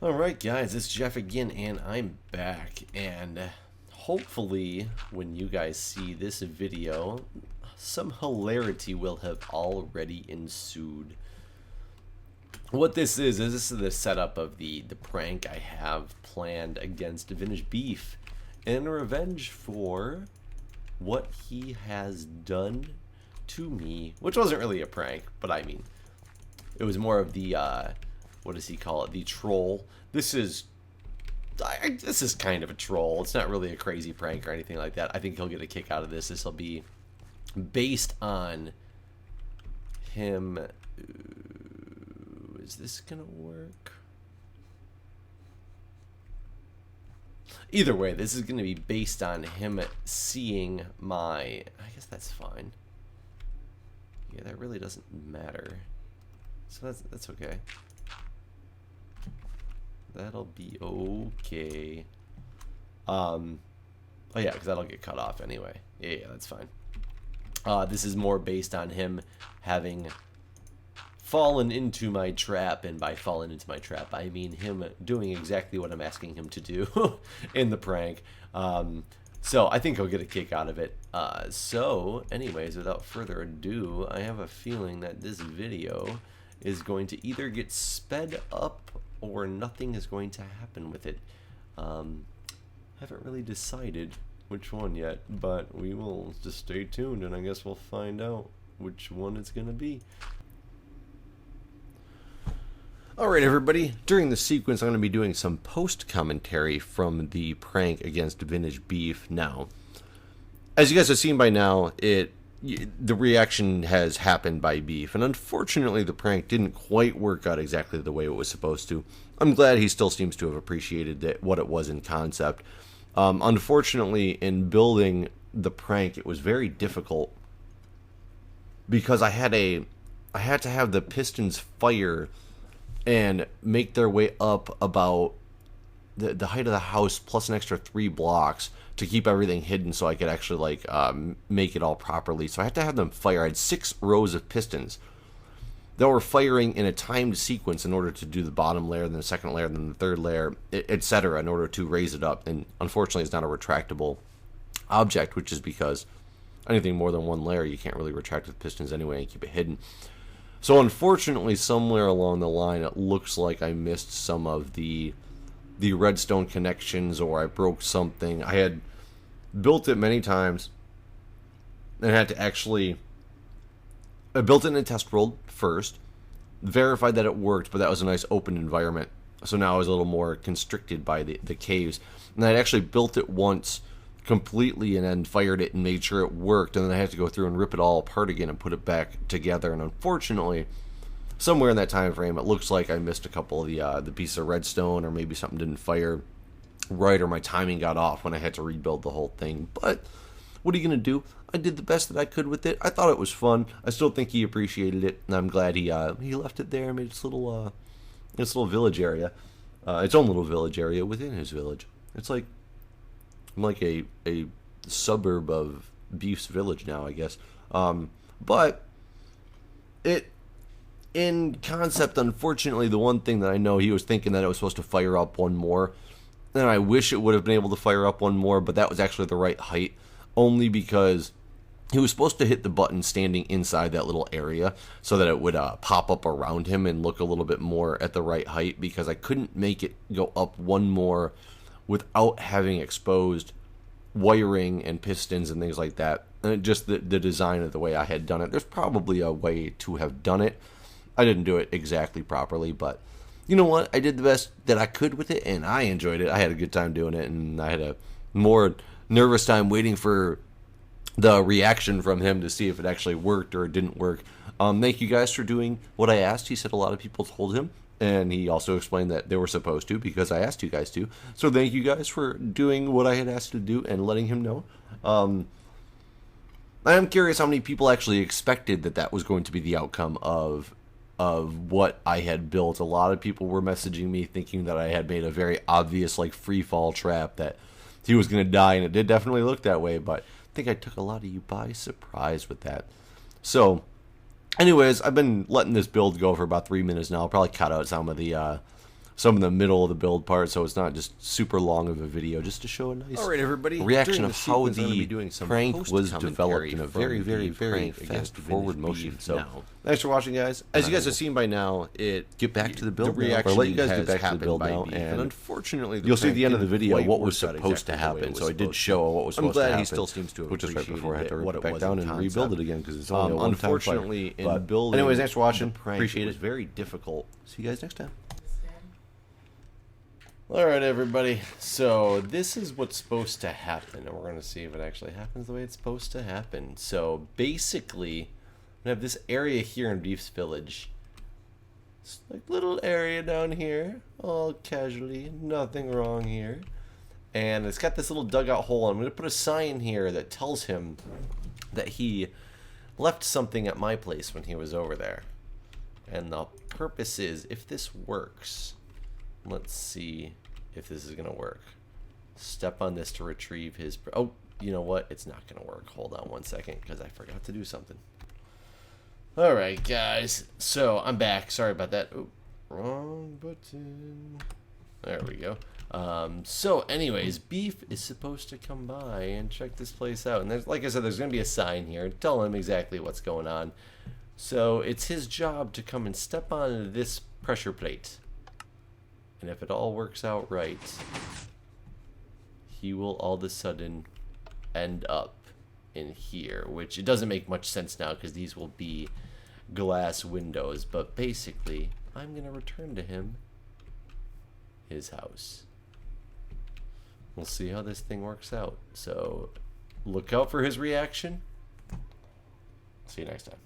Alright guys, it's Jeff again and I'm back, and hopefully when you guys see this video some hilarity will have already ensued. What this is the setup of the prank I have planned against VintageBeef in revenge for what he has done to me, which wasn't really a prank, but I mean it was more of the what does he call it? The troll. This is kind of a troll. It's not really a crazy prank or anything like that. I think he'll get a kick out of this. This will be based on him. Ooh, is this gonna work? Either way, this is gonna be based on him seeing my. I guess that's fine. Yeah, that really doesn't matter. So that's okay. That'll be okay. Oh yeah, because that'll get cut off anyway. Yeah, that's fine. This is more based on him having fallen into my trap, and by fallen into my trap, I mean him doing exactly what I'm asking him to do in the prank. So I think he'll get a kick out of it. So anyways, without further ado, I have a feeling that this video is going to either get sped up or nothing is going to happen with it. Haven't really decided which one yet, but we will just stay tuned and I guess we'll find out which one it's gonna be. Alright everybody, during the sequence I'm going to be doing some post commentary from the prank against VintageBeef. Now, as you guys have seen by now, the reaction has happened by Beef, and unfortunately the prank didn't quite work out exactly the way it was supposed to. I'm glad he still seems to have appreciated what it was in concept. Unfortunately, in building the prank, it was very difficult because I had to have the pistons fire and make their way up about the height of the house plus an extra 3 blocks to keep everything hidden so I could actually make it all properly. So I had to have them fire. I had 6 rows of pistons that were firing in a timed sequence in order to do the bottom layer, then the second layer, then the third layer, etc., in order to raise it up. And unfortunately it's not a retractable object, which is because anything more than one layer you can't really retract with pistons anyway and keep it hidden. So unfortunately somewhere along the line it looks like I missed some of the redstone connections, or I broke something. I had built it many times and had to actually I built it in a test world first, verified that it worked, but that was a nice open environment, so now I was a little more constricted by the caves. And I'd actually built it once completely and then fired it and made sure it worked, and then I had to go through and rip it all apart again and put it back together. And unfortunately somewhere in that time frame, it looks like I missed a couple of the piece of redstone, or maybe something didn't fire right, or my timing got off when I had to rebuild the whole thing. But what are you gonna do? I did the best that I could with it. I thought it was fun. I still think he appreciated it, and I'm glad he left it there and made its little village area, its own little village area within his village. It's like I'm like a suburb of Beef's village now, I guess. But it. In concept, unfortunately, the one thing that I know, he was thinking that it was supposed to fire up one more, and I wish it would have been able to fire up one more, but that was actually the right height, only because he was supposed to hit the button standing inside that little area so that it would pop up around him and look a little bit more at the right height, because I couldn't make it go up one more without having exposed wiring and pistons and things like that. And just the design of the way I had done it. There's probably a way to have done it. I didn't do it exactly properly, but you know what? I did the best that I could with it, and I enjoyed it. I had a good time doing it, and I had a more nervous time waiting for the reaction from him to see if it actually worked or it didn't work. Thank you guys for doing what I asked. He said a lot of people told him, and he also explained that they were supposed to because I asked you guys to. So thank you guys for doing what I had asked to do and letting him know. I am curious how many people actually expected that was going to be the outcome of what I had built. A lot of people were messaging me thinking that I had made a very obvious free fall trap, that he was going to die, and it did definitely look that way, but I think I took a lot of you by surprise with that. So anyways, I've been letting this build go for about 3 minutes now. I'll probably cut out some of the some in the middle of the build part, so it's not just super long of a video, just to show a nice reaction of how the prank was developed in a very, very, very fast-forward motion. So, thanks for watching, guys. As you guys have seen by now, get back to the build. I'll let you guys get back to the build now, and unfortunately, you'll see at the end of the video what was supposed to happen. So I did show what was supposed to happen. I'm glad he still seems to have appreciated it, which is right before I had to rip it back down and rebuild it again because it's only a one-time fight. Unfortunately, in building, anyways, thanks for watching. Appreciate it. It's very difficult. See you guys next time. Alright, everybody, so this is what's supposed to happen, and we're going to see if it actually happens the way it's supposed to happen. So, basically, we have this area here in Beef's Village. It's like a little area down here, all casually, nothing wrong here. And it's got this little dugout hole. I'm going to put a sign here that tells him that he left something at my place when he was over there. And the purpose is, if this works... Let's see if this is going to work. Step on this to retrieve his... Oh, you know what? It's not going to work. Hold on one second, because I forgot to do something. Alright, guys. So, I'm back. Sorry about that. Oh, wrong button. There we go. So, anyways, Beef is supposed to come by and check this place out. And there's, like I said, there's going to be a sign here to tell him exactly what's going on. So, it's his job to come and step on this pressure plate. And if it all works out right, he will all of a sudden end up in here, which it doesn't make much sense now because these will be glass windows. But basically, I'm going to return to him his house. We'll see how this thing works out. So look out for his reaction. See you next time.